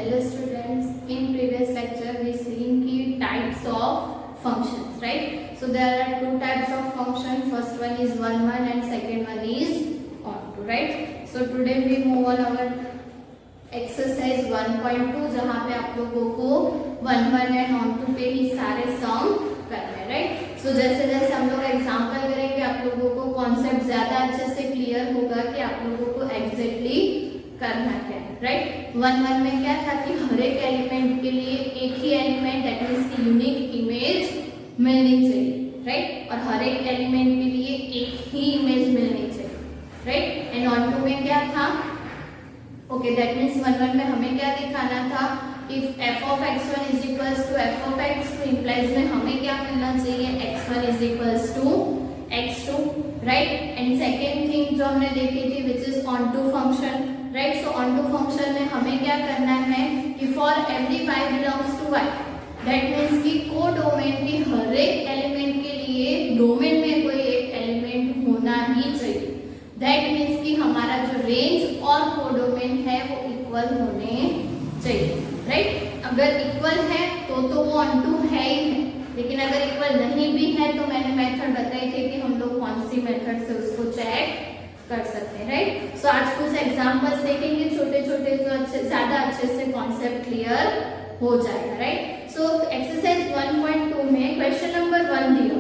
Hello students, in previous lecture we seen ki types of functions, right? So there are two types of function. First one is one and second one is onto, right? So today we move on our exercise 1.2 जहाँ पे आप लोगों को one and onto पे ही सारे सम करने हैं, right? सो जैसे जैसे हम लोग एग्जाम्पल करेंगे आप लोगों को कॉन्सेप्ट ज्यादा अच्छे से क्लियर होगा कि आप लोगों को एग्जैक्टली करना क्या है, राइट? वन में क्या था कि हर एक एलिमेंट के लिए एक ही एलिमेंट दैट मींस की यूनिक इमेज मिलनी चाहिए, राइट? और हर एक एलिमेंट के लिए एक ही इमेज मिलनी चाहिए, राइट? एंड ऑन टू में क्या था? ओके, दैट मींस वन में हमें क्या दिखाना था? If f of x1 is equals to f of x2 implies में हमें क्या मिलना चाहिए? x1 is equals to x2, right? And second thing जो हमने देखी थी which is onto function, right? So onto function में हमें क्या करना है कि for every y belongs to y, that means कि कोडोमेन की हर एक एलिमेंट के लिए डोमेन में कोई एक एलिमेंट होना ही चाहिए। दैट मींस कि हमारा जो रेंज और कोडोमेन है वो इक्वल होने चाहिए, राइट? अगर इक्वल है तो वो onto है ही है, लेकिन अगर इक्वल नहीं भी है तो मैंने मेथड बताई थी कि हम लोग कौन सी मेथड से उसको चेक कर सकते हैं, राइट? सो आज कुछ एग्जांपल्स देखेंगे छोटे छोटे जो अच्छे ज्यादा अच्छे से कॉन्सेप्ट क्लियर हो जाएगा, राइट? सो एक्सरसाइज 1.2 में क्वेश्चन नंबर 1 दिया,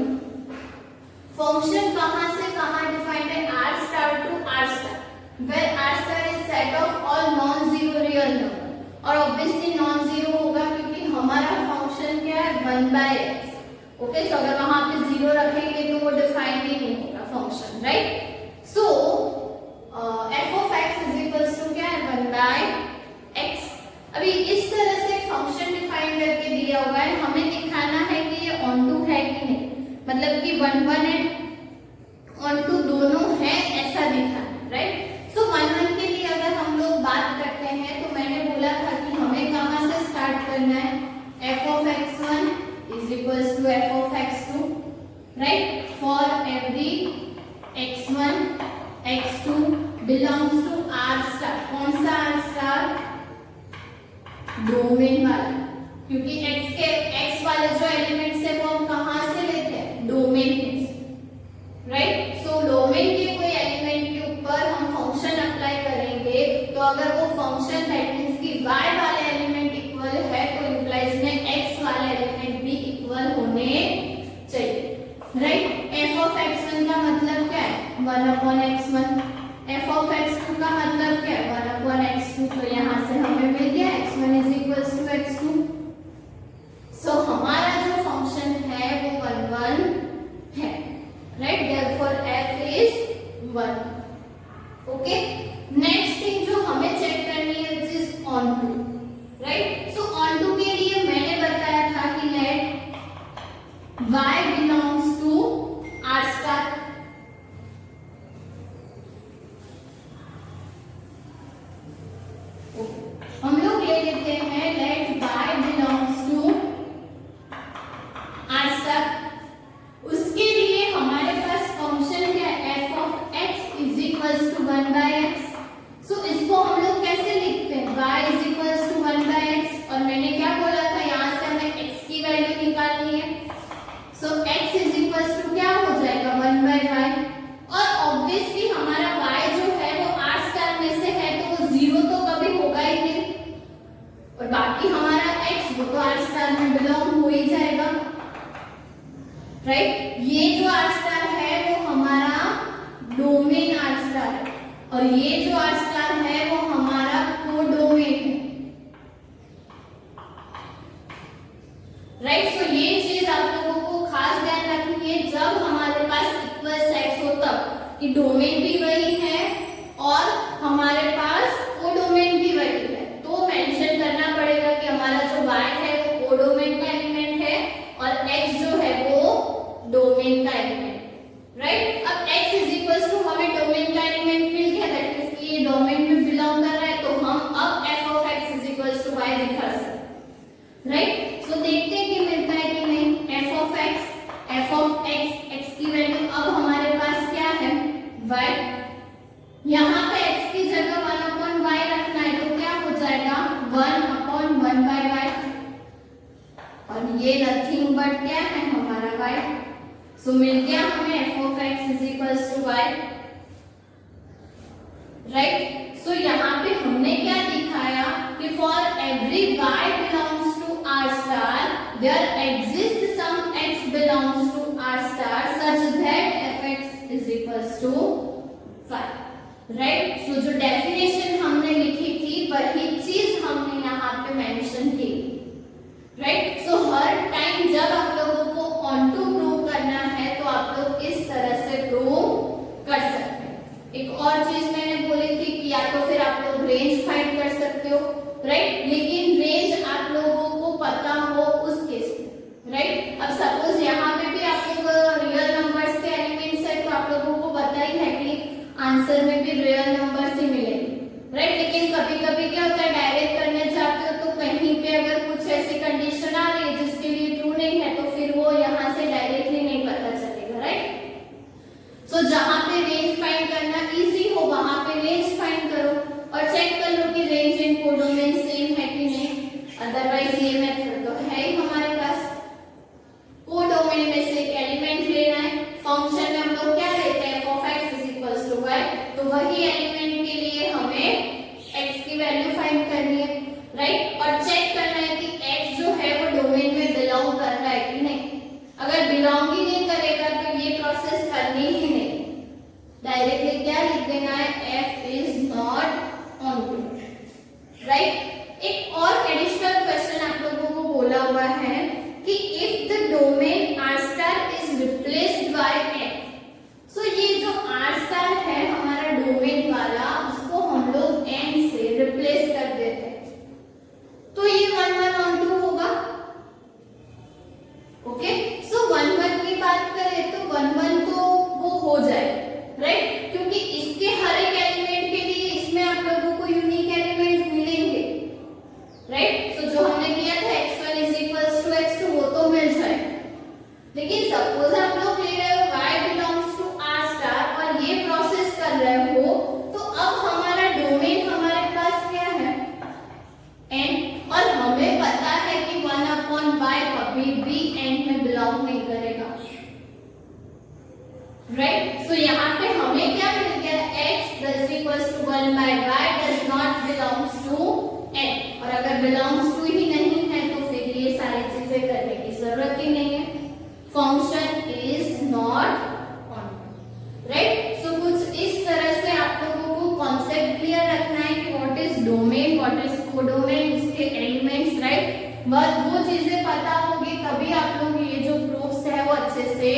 फंक्शन कहां से कहां डिफाइंड है? r star to r star, where r star is set of all non zero real number, और ऑब्वियसली नॉन जीरो होगा क्योंकि हमारा फंक्शन क्या है? 1/x। ओके, सो अगर वहां पे जीरो रखेंगे तो वो डिफाइंड ही नहीं होगा function, right? So f of x is equals to क्या है? 1/x। अभी इस तरह से फंक्शन डिफाइन करके दिया हुआ है, हमें दिखाना है कि ये onto है कि नहीं, मतलब कि 1 एंड onto दोनों है ऐसा दिखा, राइट? सो 1 के लिए अगर हम लोग बात करते हैं तो मैंने बोला था कि हमें कहां से स्टार्ट करना है? f of x1 is equals to f of x2, right? For every x1 x2 belongs to r star. कौन सा r स्टार? डोमेन वाला, क्योंकि x वाले जो एलिमेंट्स है वो हम कहां से लेते हैं? डोमेन में, राइट? सो डोमेन के कोई एलिमेंट के ऊपर हम फंक्शन अप्लाई करेंगे तो अगर वो फंक्शन दैट मींस कि y वाले एलिमेंट इक्वल है तो इंप्लाइज में x वाले एलिमेंट भी इक्वल होने चाहिए, राइट? f of x1 का मतलब क्या है? 1/x1। f of x2 का मतलब क्या है? 1/x2। तो यहाँ से हमें मिल गया x1 is equals to x2। सो हमारा जो फंक्शन है वो 1 है, right? Therefore f is 1। Okay, next thing जो हमें चेक करनी है which is onto, right? So onto के लिए मैंने बताया था कि let y belongs to r star, हम लोग ले लेते हैं let y belongs to r star. उसके लिए हमारे पास फंक्शन क्या है? f of x is equals to 1/x। सो इसको हम लोग कैसे लिखते हैं? y is equals to 1/x, और मैंने क्या बोला था? यहाँ से हमें x की वैल्यू निकालनी है। सो x is equals to क्या हो जाएगा? 1/y, और ऑब्वियसली हमारा y जो है वो r स्टार में से है तो वो जीरो तो कभी होगा ही नहीं, और बाकी हमारा x वो तो r स्टार में बिलोंग हो ही जाएगा, राइट? ये जो r स्टार है वो हमारा डोमेन r स्टार है, और ये जो r स्टार है वो हमारा कोडोमेन है, राइट? सो ये चीज आप लोगों को खास ध्यान रखनी है जब हमारे पास इक्वल सेट्स हो तब, कि डोमेन भी वही है और हमारे पास कोडोमेन भी वही है, तो मेंशन करना पड़ेगा कि हमारा जो y है वो कोडोमेन का एलिमेंट है और x जो है वो डोमेन का एलिमेंट, राइट? अब x इज इक्वल्स टू हमें डोमेन का एलिमेंट मिल गया, दैट मींस कि ये डोमेन में बिलोंग कर रहा है, तो हम अब f of x is equals to y दिखा सकते हैं, राइट? सो देखते हैं कि मिलता है कि नहीं। f of x की वैल्यू अब हमारे पास क्या है? y, यहाँ पे x सो मिल गया हमें f of x is equals to y, right. So यहाँ पे हमने क्या दिखाया कि for every y belongs to r star there exist some x belongs to r star such that fx is equals to y, right. So जो definition हमने लिखी थी वही चीज हमने यहाँ पे मेंशन की, राइट। सो हर टाइम जब आप लोगों को ऑन टू प्रूव करना है तो आप लोग इस तरह से प्रूव कर सकते हैं। एक और चीज मैंने बोली थी कि या तो फिर आप लोग रेंज फाइंड कर सकते हो, राइट, लेकिन रेंज आप लोगों को पता हो उस केस में, राइट। अब सपोज यहाँ पे भी आप लोग रियल नंबर्स के एलिमेंट्स है तो आप लोगों को पता ही है कि आंसर में भी रियल नंबर्स ही मिलेंगे, राइट। लेकिन कभी कभी क्या होता है डायरेक्ट करने जाते हो तो कहीं पे अगर कुछ ऐसी कंडीशन आ रही है जिसके लिए ट्रू नहीं है तो फिर वो यहाँ से डायरेक्टली नहीं पता चलेगा, राइट। सो जहाँ पे रेंज फाइंड करना इजी हो वहां पे रेंज फाइंड करो और चेक कर लो कि रेंज एंड कोडोमेन सेम है कि नहीं, अदरवाइज ये मेथड तो है ही हमारे पास। कोडोमेन में से एक एलिमेंट लेना है, फंक्शन में हम लोग क्या लेते हैं f of x is equals to y, तो वही एलिमेंट के लिए हमें x की वैल्यू फाइंड करनी है, राइट। और चेक करना है कि x जो है वो डोमेन में बिलोंग कर रहा है कि नहीं। अगर बिलोंग ही नहीं करेगा तो ये प्रोसेस करनी ही नहीं, डायरेक्टली क्या लिख देना है f is not on to, right. एक और एडिशनल क्वेश्चन आप लोगों को बोला हुआ है कि if the domain r star is replaced by x, सो ये जो r star है हमारा डोमेन वाला उसको हम लोग n से रिप्लेस कर देते हैं तो ये 1 1 on 2 होगा, ओके। सो 1 1 की बात करें तो 1 1 तो वो हो जाए, राइट, क्योंकि इसके हर एक एलिमेंट के लिए इसमें आप लोगों को यूनिक एलिमेंट मिलेंगे, राइट। सो जो हमने किया था x1 is equals to x2 वो तो मिल जाए, लेकिन सपोज आप लोग ले रहे हो y belongs to r star और ये प्रोसेस कर रहे हो तो अब हमारा डोमेन हमारे पास क्या है n, और हमें पता है कि 1 upon y कभी भी n में बिलोंग नहीं करेगा, राइट। सो यहाँ पे हमें क्या मिल गया x is equals to 1 by y does not belongs to n, और अगर belongs to ही नहीं है तो फिर ये सारी चीजें करने की जरूरत ही नहीं है, function is not on, right. So कुछ इस तरह से आप लोगों को कॉन्सेप्ट क्लियर रखना है कि what is domain, what is codomain, इसके एलिमेंट्स, राइट। बस वो चीजें पता होगी तभी आप लोग ये जो प्रूफ्स है वो अच्छे से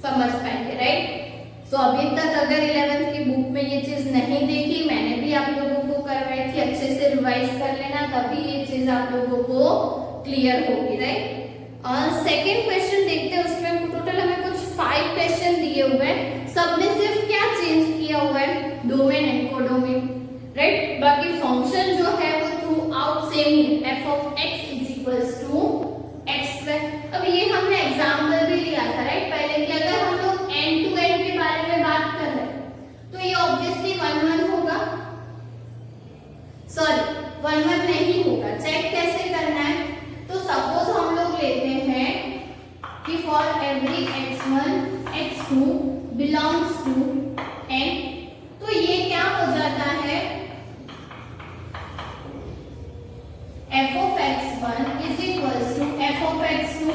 समझ पाएंगे, राइट। सो अभी तक अगर 11th की बुक में ये चीज नहीं देखी, मैंने भी आप लोगों को करवाई थी, अच्छे से रिवाइज कर लेना तभी ये चीज आप लोगों को क्लियर होगी, राइट। और सेकंड क्वेश्चन देखते हैं, उसमें टोटल हमें कुछ 5 क्वेश्चन दिए हुए हैं, सब में सिर्फ क्या चेंज किया हुआ है डोमेन एंड कोडोमेन, राइट। बाकी फंक्शन जो है वो through out same he f of x is equals to x²। अब ये हमने एग्जांपल भी लिया था, राइट, पहले कि अगर हम लोग n to n के बारे में बात कर रहे हैं तो ये ऑब्वियसली 1 1 होगा, सॉरी 1 1 नहीं होगा। चेक कैसे करना है, तो सपोज हम लोग लेते हैं कि for every x1 x2 belongs to n, तो ये क्या हो जाता है f of x1 is equals to f of x2,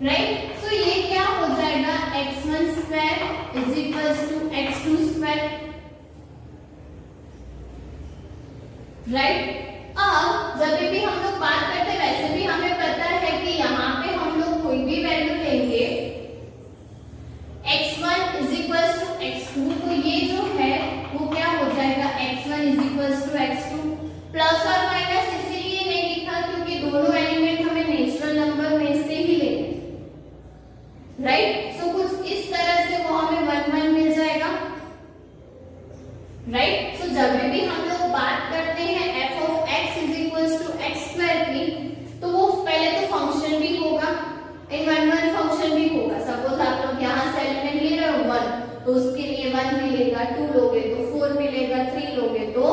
right. So ये क्या हो जाएगा x1 square is equals to x2 square, right. अब जब भी हम लोग बात करते हैं वैसे भी हमें पता है कि यहाँ पे हम लोग कोई भी वैल्यू लेंगे x1 is equals to x2, तो ये जो है वो क्या हो जाएगा x1 is equals to x2, plus और माइनस इसीलिए नहीं लिखा क्योंकि दोनों एलिमेंट हमें नेचुरल नंबर में से ही लेंगे, राइट। सो कुछ इस तरह से वो हमें 1 1 मिल जाएगा, राइट। सो जब भी हम लोग बात करते हैं f of x is equals to x² की, तो वो पहले तो फंक्शन भी होगा, इन 1 1 फंक्शन भी होगा। सपोज आप लोग यहाँ से एलिमेंट ले रहे हो 1, तो उसके लिए 1 मिलेगा, 2 लोगे तो 4 मिलेगा, 3 लोगे तो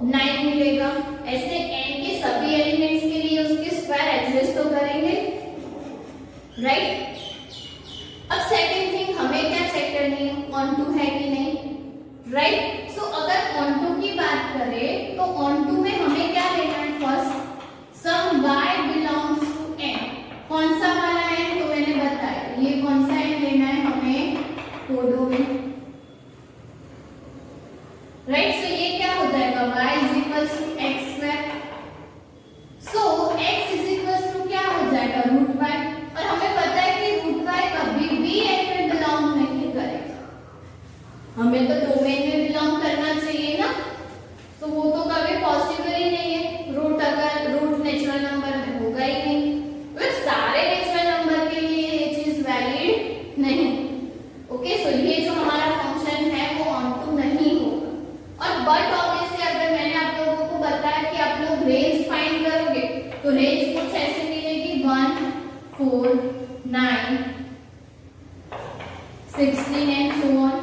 9 मिलेगा। ऐसे n के सभी एलिमेंट्स के लिए उसके स्क्वायर एग्जिस्ट तो करेंगे, राइट। राइट। सो अगर ऑन टू की बात करें तो ऑन टू में हमें क्या लेना है, first some y belongs to n। कौन सा वाला n तो मैंने बताया, ये कौन सा n लेना है हमें, कोडोमेन, राइट। सो ये क्या हो जाएगा, y is equals to x square. So x is equals to क्या हो जाएगा, रूट y। और हमें पता है कि रूट y कभी भी n में बिलोंग नहीं करेगा, हमें तो डोमेन में बिलोंग करना चाहिए ना, तो वो तो कभी पॉसिबल ही नहीं है। रूट अगर रूट नेचुरल नंबर में होगा ही नहीं, तो सारे नेचुरल नंबर के लिए ये चीज वैलिड नहीं। ओके, सो ये जो हमारा फंक्शन है वो ऑन टू नहीं होगा। और बट ऑब्वियसली अगर मैंने आप लोगों को बताया कि आप लोग रेंज फाइंड करोगे तो रेंज कुछ ऐसे मिलेगी 1 4 9 16 एंड सो ऑन।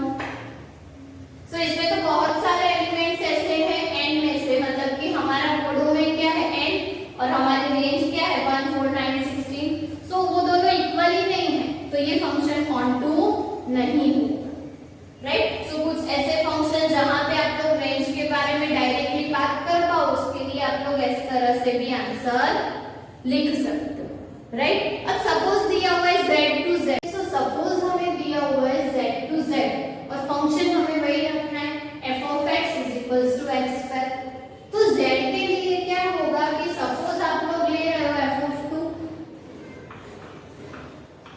तो इसमें तो बहुत सारे एलिमेंट्स ऐसे हैं n में से, मतलब कि हमारा कोडोमेन क्या है n और हमारी रेंज क्या है 1 4 9 16। सो वो दोनों इक्वल ही नहीं है, तो ये फंक्शन ऑन टू नहीं होगा, राइट। सो कुछ ऐसे फंक्शन जहां पे आप लोग रेंज के बारे में डायरेक्टली बात कर पाओ, उसके लिए आप लोग इस तरह से भी आंसर लिख सकते हो, राइट। अब सपोज दिया हुआ है z to z, so suppose हमें दिया हुआ है z टू z और फंक्शन हमें वही रखना है f of x is equals to x square. तो z के लिए क्या होगा कि सपोज आप लोग ले रहे हो f of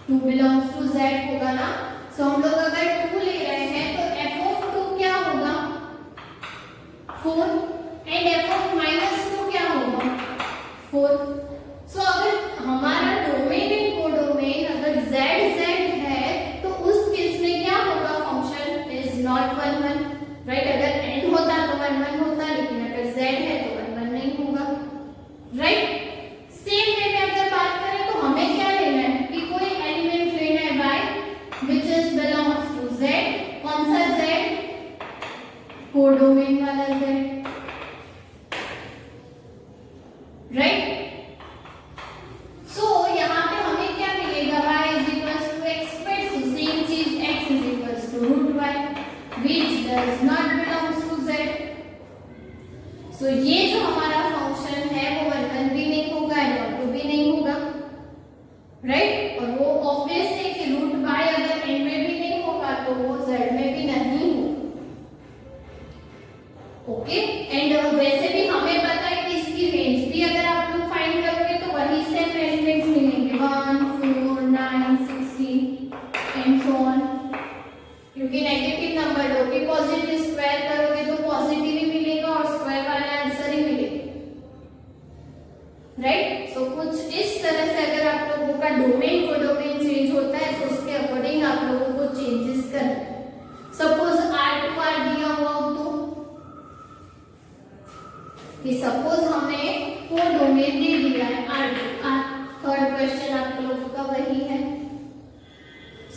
2 belongs to z होगा ना। सो हम लोग अगर 2 ले रहे हैं तो f of 2 क्या होगा 4 एंड f of -2 क्या होगा 4। सो अगर हमारा डोमेन एंड कोडोमेन अगर z है तो उस केस में क्या होगा, फंक्शन इज नॉट 1 1, राइट। अगर n होता तो 1 1 होता, लेकिन अगर z है तो 1 1 नहीं होगा, राइट। सेम वे में अगर बात करें तो हमें क्या लेना है कि कोई एलिमेंट लेना है y which is belongs to z। कौन सा z, कोडोमेन वाला z, राइट। सो यहाँ पे हमें क्या मिलेगा, y is equals to x squared। So same चीज x is equals to root y which does not belongs to z। So ये जो हमारा फंक्शन है वो 1 1 भी नहीं होगा और 2 भी नहीं होगा, राइट। और वो ऑब्वियस है कि रूट y अगर n में भी नहीं होगा तो वो z में भी नहीं होगा, ओके। एंड वैसे भी हमें पता है कि इसकी रेंज भी अगर आप लोग फाइंड करोगे तो वही सेम एलिमेंट्स मिलेंगे 1 4 9 16 एंड सो ऑन, क्योंकि नेगेटिव नंबर लो कि पॉजिटिव स्क्वायर करोगे तो पॉजिटिव ही मिलेगा और स्क्वायर वाला आंसर ही मिलेगा, राइट। सो कुछ इस तरह से अगर आप लोगों का डोमेन कोडोमेन चेंज होता है तो उसके अकॉर्डिंग आप लोगों को चेंजेस करना है। सपोज R2 दिया हुआ हो तो कि सपोज हमें कोडोमेन दे दिया है R2, थर्ड क्वेश्चन आप लोगों का वही है।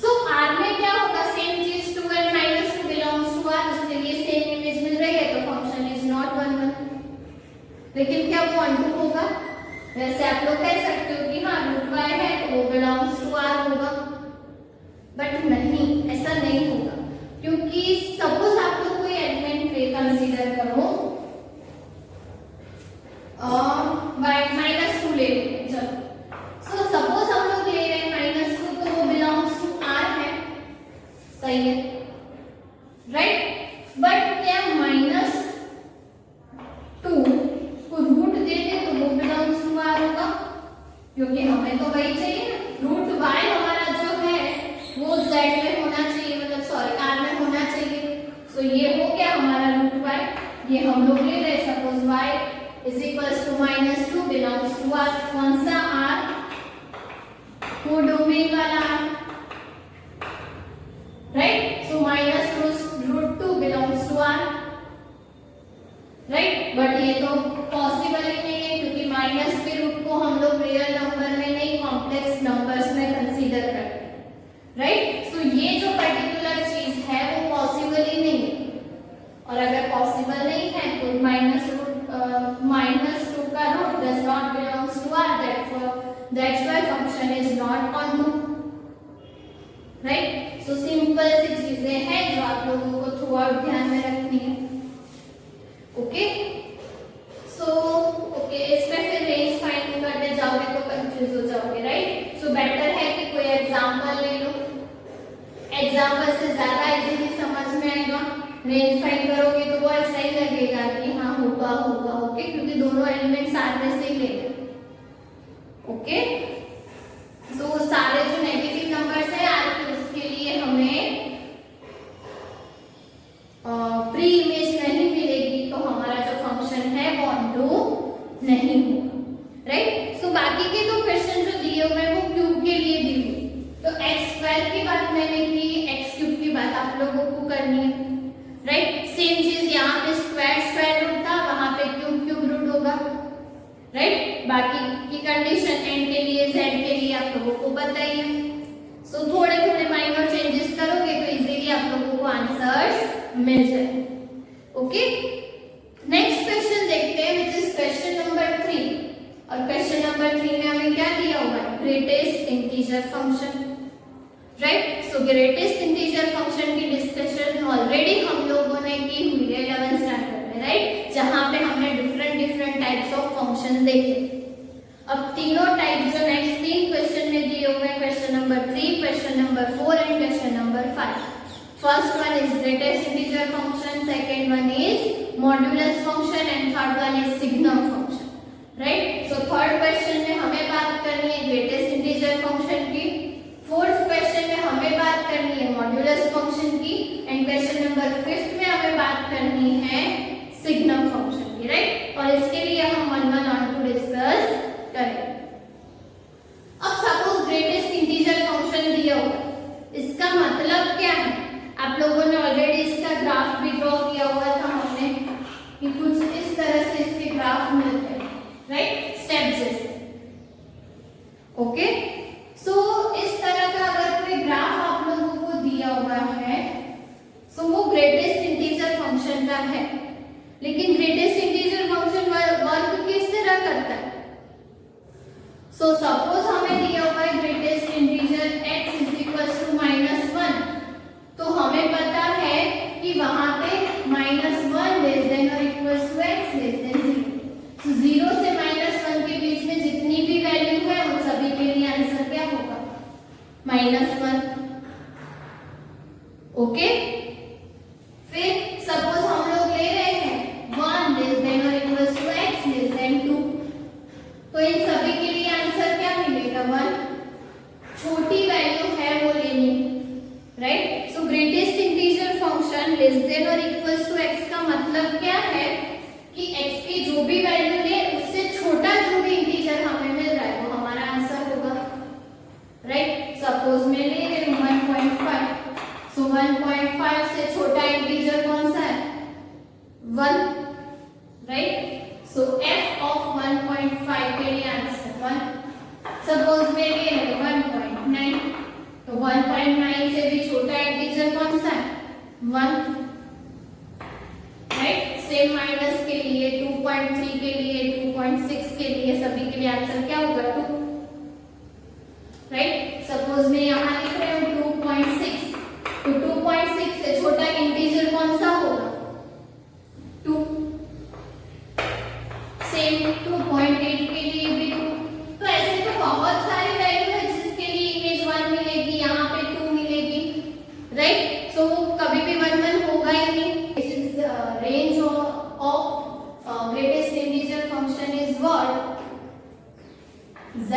सो R में क्या होगा, सेम चीज 2 and -2 belongs to R, उसके लिए सेम इमेज मिल रही है तो फंक्शन इज नॉट 1 1। लेकिन क्या वो 1 2 होगा, वैसे आप लोग कह सकते हो कि हाँ रूट y है तो वो बिलोंग्स टू r होगा, बट नहीं, ऐसा नहीं होगा। क्योंकि सपोज आप लोग कोई एलिमेंट कंसीडर करो -2 ले रहे हैं, चलो। सो सपोज हम लोग ले रहे हैं -2 तो वो बिलोंग्स टू r है, सही है, राइट। बट क्या -2 को रूट दे दे तो वो बिलोंग्स टू r होगा, क्योंकि हमें तो वही चाहिए ना, रूट y हमारा जो है वो z में होना चाहिए, मतलब सॉरी r में होना चाहिए। सो ये हो गया हमारा रूट y, ये हम लोग ले रहे हैं suppose y is equals to -2 belongs to r, कौन सा r, कोडोमेन वाला r, right. So -√2 belongs to r, right. But ये तो पॉसिबल ही नहीं है क्योंकि माइनस के रूट को हम लोग रियल नंबर में नहीं कॉम्प्लेक्स नंबर्स में कंसीडर करते हैं, राइट। सो ये जो पर्टिकुलर चीज है वो पॉसिबल ही नहीं है, और अगर पॉसिबल नहीं है तो -2 का root does not belongs to r, that's why function is not onto, right. So simple सी चीजें हैं जो आप लोगों को थ्रू आउट ध्यान में रखनी है। ओके सो ओके, इसमें फिर रेंज फाइंड करने जाओगे तो कंफ्यूज हो जाओगे, राइट। सो बेटर है कि कोई एग्जांपल ले लो, एग्जांपल से ज्यादा इजीली समझ में आएगा। रेंज फाइंड करोगे तो वो ऐसा ही लगेगा कि हाँ होगा होगा, ओके, क्योंकि दोनों एलिमेंट साथ में से ही लेंगे। ओके सो सारे जो नेगेटिव नंबर्स है आज उसके लिए हमें प्री इमेज नहीं मिलेगी, तो हमारा जो फंक्शन है वो अनडू नहीं होगा, राइट। सो बाकी के दो क्वेश्चन जो दिए हुए हैं वो क्यूब के लिए दिए हुए, तो एक्स स्क्वायर की बात मैंने की, एक्स क्यूब की बात आप लोगों को करनी है, राइट। सेम चीज यहाँ पे स्क्वायर रूट था, वहां पे क्यूब रूट होगा, राइट। बाकी की कंडीशन एन के लिए जेड के लिए आप लोगों को पता ही है। सो थोड़े थोड़े माइनर चेंजेस करोगे तो इजीली आप लोगों को आंसर्स मिल जाए। ओके नेक्स्ट क्वेश्चन देखते हैं विच इज क्वेश्चन नंबर 3, और क्वेश्चन नंबर 3 में हमें क्या दिया हुआ है, ग्रेटेस्ट इंटीजर फंक्शन, राइट। सो ग्रेटेस्ट इंटीजर फंक्शन की डिस्कशन ऑलरेडी हम लोगों ने की हुई है 11th स्टैंडर्ड में, राइट, जहां पे हमने डिफरेंट टाइप्स ऑफ फंक्शन देखे। अब तीनों टाइप्स जो नेक्स्ट 3 क्वेश्चन में दिए हुए हैं, question number 3, question number 4 and question number 5। First one is greatest integer function, second one is modulus function and third one is signum function, right. So third question में हमें बात करनी है ग्रेटेस्ट इंटीजर फंक्शन की, fourth question में हमें बात करनी है मॉड्यूलस फंक्शन की, एंड क्वेश्चन नंबर 5 में हमें बात करनी है सिग्नम फंक्शन की, राइट। और इसके लिए हम वन ऑन टू डिस्कस करें। अब सपोज ग्रेटेस्ट इंटीजर फंक्शन दिया हुआ, इसका मतलब क्या है, आप लोगों ने ऑलरेडी इसका ग्राफ भी ड्रॉ किया हुआ था हमने, कि कुछ इस तरह से इसके ग्राफ मिलते हैं, राइट, स्टेप जैसे। ओके सो इस तरह का अगर कोई ग्राफ आप लोगों को दिया हुआ है, सो वो ग्रेटेस्ट इंटीजर फंक्शन का है। लेकिन ग्रेटेस्ट इंटीजर फंक्शन वर्क किस तरह करता है, सो सपोज हमें दिया हुआ है greatest integer x is equal to -1, तो हमें पता है कि वहां पे -1 लेस देन और equal to x less than 0। तो 0 से -1 के बीच में जितनी भी वैल्यू है उन सभी के लिए आंसर क्या होगा, -1। ओके फिर सपोज हम लोग ले रहे हैं 1 लेस देन और equal to x less than 2, तो इन सभी के लिए आंसर क्या मिलेगा, 1। छोटी वैल्यू है वो लेनी, राइट। सो greatest integer function less than और इक्वल टू x का मतलब क्या है कि x की जो भी वैल्यू ले उससे छोटा जो भी इंटीजर हमें मिल रहा है वो हमारा आंसर होगा, राइट। सपोज मैं ले रही हूं 1.5, सो 1.5 से छोटा इंटीजर कौन सा है, 1, राइट। सो f ऑफ 1.5 के लिए आंसर 1। सपोज मैं ले रही हूं 1.9, तो 1.9 से भी छोटा इंटीजर कौन सा है, 1, राइट। सेम माइनस के लिए 2.3 के लिए 2.6 के लिए सभी के लिए आंसर क्या होगा, 2, राइट। सपोज मैं यहाँ लिख रही हूँ 2.6, तो 2.6 से छोटा इंटीजर कौन सा होगा, 2। सेम 2.8 के लिए भी 2। तो ऐसे तो बहुत सारी वैल्यू है जिसके लिए इमेज 1 मिलेगी, यहाँ पे 2 मिलेगी, राइट। सो कभी भी 1 होगा ही नहीं। Range of greatest integer function is what, z,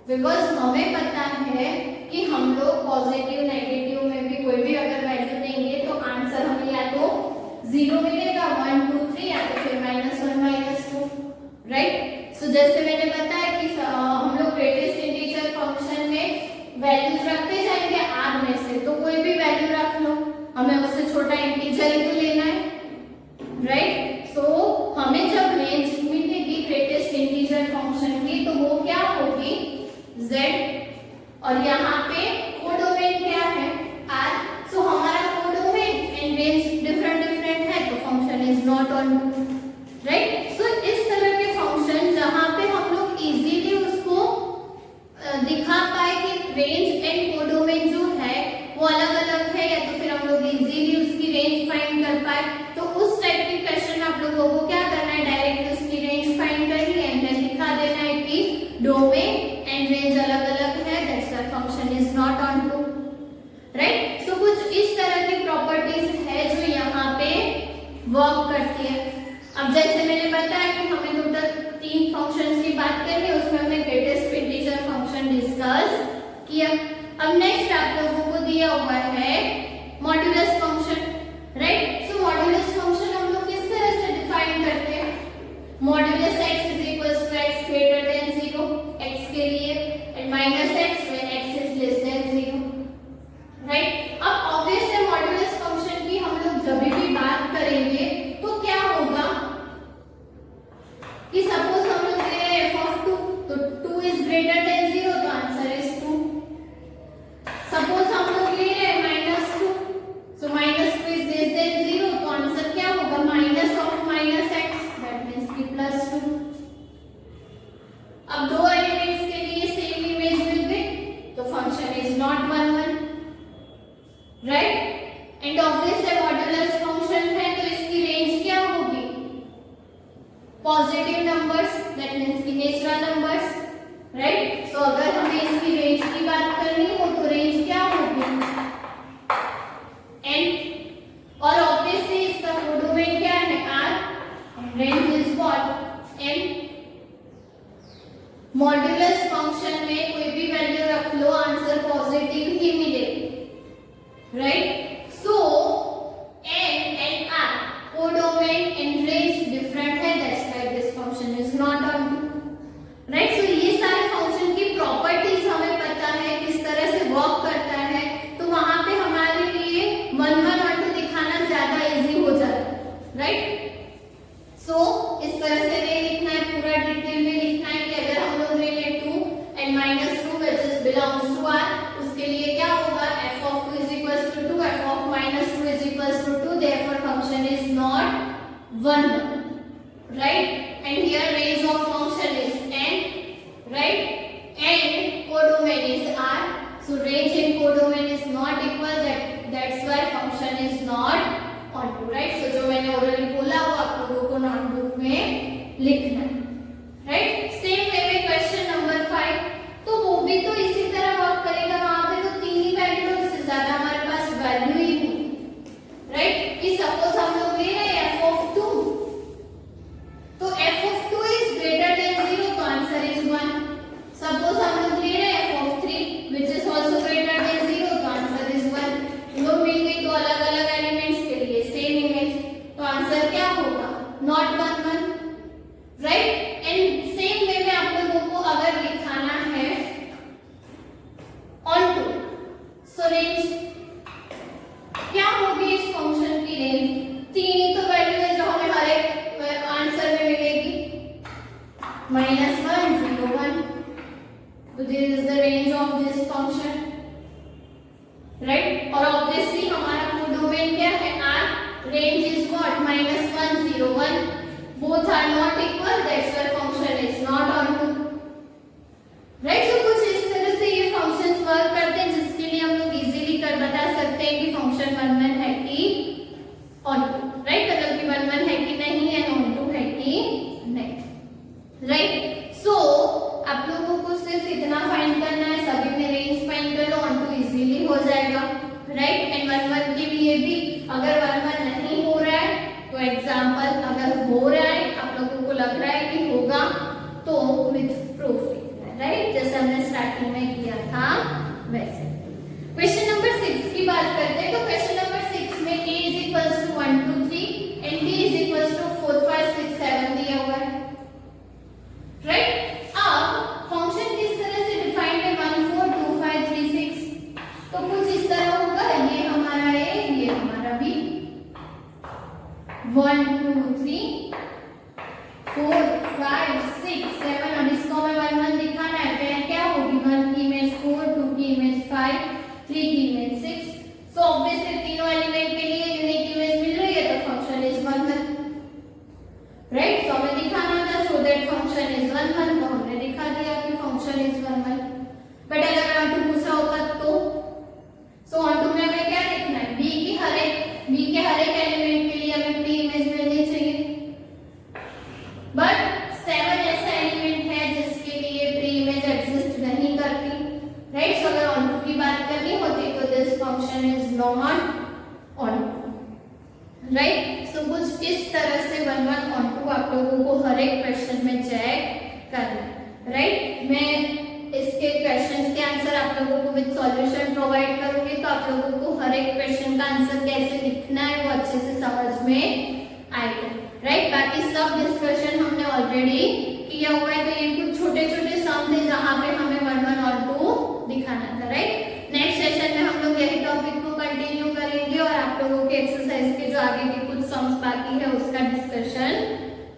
because हमें पता है कि हम लोग पॉजिटिव नेगेटिव में भी कोई भी अगर वैल्यू देंगे तो आंसर हमें या तो 0 मिलेगा, 1 2 3, या तो फिर -1 -2, राइट। सो जैसे मैंने बताया कि हम लोग ग्रेटेस्ट इंटीजर फंक्शन में वैल्यूज रखते जाएंगे r में से, तो कोई भी वैल्यू रख लो, हमें उससे छोटा इंटीजर ही तो लेना है, राइट। सो हमें जब रेंज मिलेगी ग्रेटेस्ट इंटीजर फंक्शन की तो वो क्या होगी, z, और यहाँ पे कोडोमेन क्या है, r। सो हमारा कोडोमेन एंड रेंज डिफरेंट है, तो function is not on, right. So इस तरह के फंक्शन जहाँ पे हम लोग इजीली उसको दिखा पाए कि रेंज एंड कोडोमेन जो है वो अलग अलग है, या तो फिर हम लोग इजीली उसकी plus x is equal to x greater than 0 x के लिए, and minus x when x is less than 0, right. अब ऑब्वियस है मॉड्यूलस फंक्शन की हम लोग जब भी बात करेंगे तो क्या होगा कि सपोज हम लोग ले रहे हैं f of 2, तो 2 इज ग्रेटर देन 0 तो आंसर इज 2। सपोज हम लोग ले रहे हैं -2, सो -2 इज लेस देन 0 तो आंसर क्या होगा minus of minus x, that means कि +2। अब दो एलिमेंट्स के लिए सेम इमेज मिल गई तो function is not 1 1, right. And obvious है मॉड्यूलस फंक्शन है तो इसकी रेंज क्या होगी, पॉजिटिव नंबर्स, दैट मींस कि नेचुरल नंबर्स, राइट। सो अगर हमें इसकी रेंज की बात करनी हो तो रेंज क्या होगी n, और ऑब्वियसली इसका कोडोमेन क्या है r, range is what n। Modulus function में कोई भी वैल्यू रख लो आंसर पॉजिटिव ही मिलेगा, right. So n and r codomain and range different है, that's why this function is not onto, right. So ये सारे फंक्शन की प्रॉपर्टीज हमें पता है किस तरह से वर्क करता है, तो वहां पे हमारे लिए 1 1 ऑनटू दिखाना ज्यादा इजी हो जाता है, राइट। सो इस तरह से नहीं लिखना है, पूरा डिटेल में लिखना है कि अगर हम लोग ले ले 2 and -2 which is belongs to r, उसके लिए क्या होगा f of 2 is equals to 2, f of -2 is equals to 2, therefore function is not 1 1, right। and here range of function is n, right, and codomain is r, so range and codomain is not equal, that's why function is not onto, right। so जो मैंने orally बोला वो आप लोगों को notebook में लिखना है, राइट। सेम वे में क्वेश्चन नंबर 5, तो वो भी तो इसी तरह वर्क करेगा, वहां पे तो 3 ही वैल्यू, उससे ज्यादा हमारे पास वैल्यू ही नहीं, राइट। कि सपोज हम लोग ले रहे हैं f of 2, तो f of 2 is greater than 0 तो आंसर इज 1। सपोज हम लोग ले रहे हैं f of 3 which is also greater than 0 तो आंसर इज 1। लोग मिल गई दो अलग अलग एलिमेंट्स के लिए सेम इमेज, तो आंसर क्या होगा not 1 1, right. And same way में आप लोगों को अगर दिखाना है ऑनटू, सो रेंज क्या होगी इस फंक्शन की रेंज, 3 ही तो वैल्यू है जो हमें हर एक आंसर में मिलेगी, -1 0 1, तो this is the range of this function, right. और ऑब्वियसली हमारा कोडोमेन क्या है r, range is what -1 0 1, both are not equal, that's why function is not onto, right. So कुछ इस तरह से ये फंक्शंस वर्क करते हैं जिसके लिए हम लोग इजीली कर बता सकते हैं कि फंक्शन 1 1 है कि ऑनटू, राइट। मतलब कि 1 1 है कि नहीं है, ऑनटू है कि नहीं, राइट। सो आप लोगों को सिर्फ इतना फाइंड करना है, सभी में रेंज फाइंड कर लो, ऑनटू इजीली हो जाएगा, राइट। एंड 1 1 के लिए भी अगर 1 1 नहीं हो रहा है तो एग्जांपल, अगर हो रहा है आप लोगों को लग रहा है कि होगा तो विद प्रूफ लिखना है, राइट, जैसे हमने स्टार्टिंग में किया था वैसे। क्वेश्चन नंबर 6 की बात करते हैं, तो क्वेश्चन नंबर 6 में a is equals to 1 2 3 and b is equals to 4 5 6 7 दिया हुआ है, राइट। अब फंक्शन किस तरह से डिफाइंड है 1 4 2 5 3 6, तो कुछ इस तरह होगा, ये हमारा a, ये हमारा b, 1 2 3 4 5 6 7, और इसको हमें 1 1 दिखाना है, पेयर क्या होगी, 1 की इमेज 4, 2 की इमेज 5, 3 की इमेज 6, सो ऑब्वियसली तीनों एलिमेंट के लिए यूनिक इमेज मिल रही है तो फंक्शन इज 1 1, राइट। सो हमें दिखाना था सो दैट फंक्शन इज 1 1, तो हमने दिखा दिया कि फंक्शन इज 1 1। बट अगर ऑनटू पूछा होता तो सो ऑनटू में हमें क्या लिखना है, b के हर एक एलिमेंट के लिए हमें p इमेज मिलनी चाहिए, बट 7 ऐसा एलिमेंट है किया हुआ है, तो ये कुछ छोटे छोटे सम थे जहाँ पे हमें 1 1 और 2 दिखाना था, राइट। नेक्स्ट सेशन में हम लोग यही टॉपिक को कंटिन्यू करेंगे और आप लोगों के एक्सरसाइज के जो आगे के कुछ सम्स बाकी है उसका डिस्कशन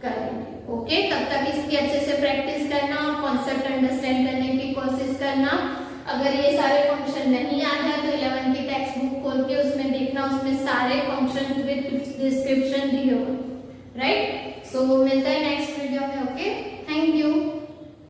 करेंगे। ओके, तब तक इसकी अच्छे से प्रैक्टिस करना और कॉन्सेप्ट अंडरस्टैंड करने की कोशिश करना। अगर ये सारे फंक्शन नहीं याद है तो 11 की टेक्स्ट बुक खोल के उसमें देखना, उसमें सारे फंक्शन विद डिस्क्रिप्शन दिए हुए, राइट। सो मिलता है नेक्स्ट वीडियो में। Okay, thank you.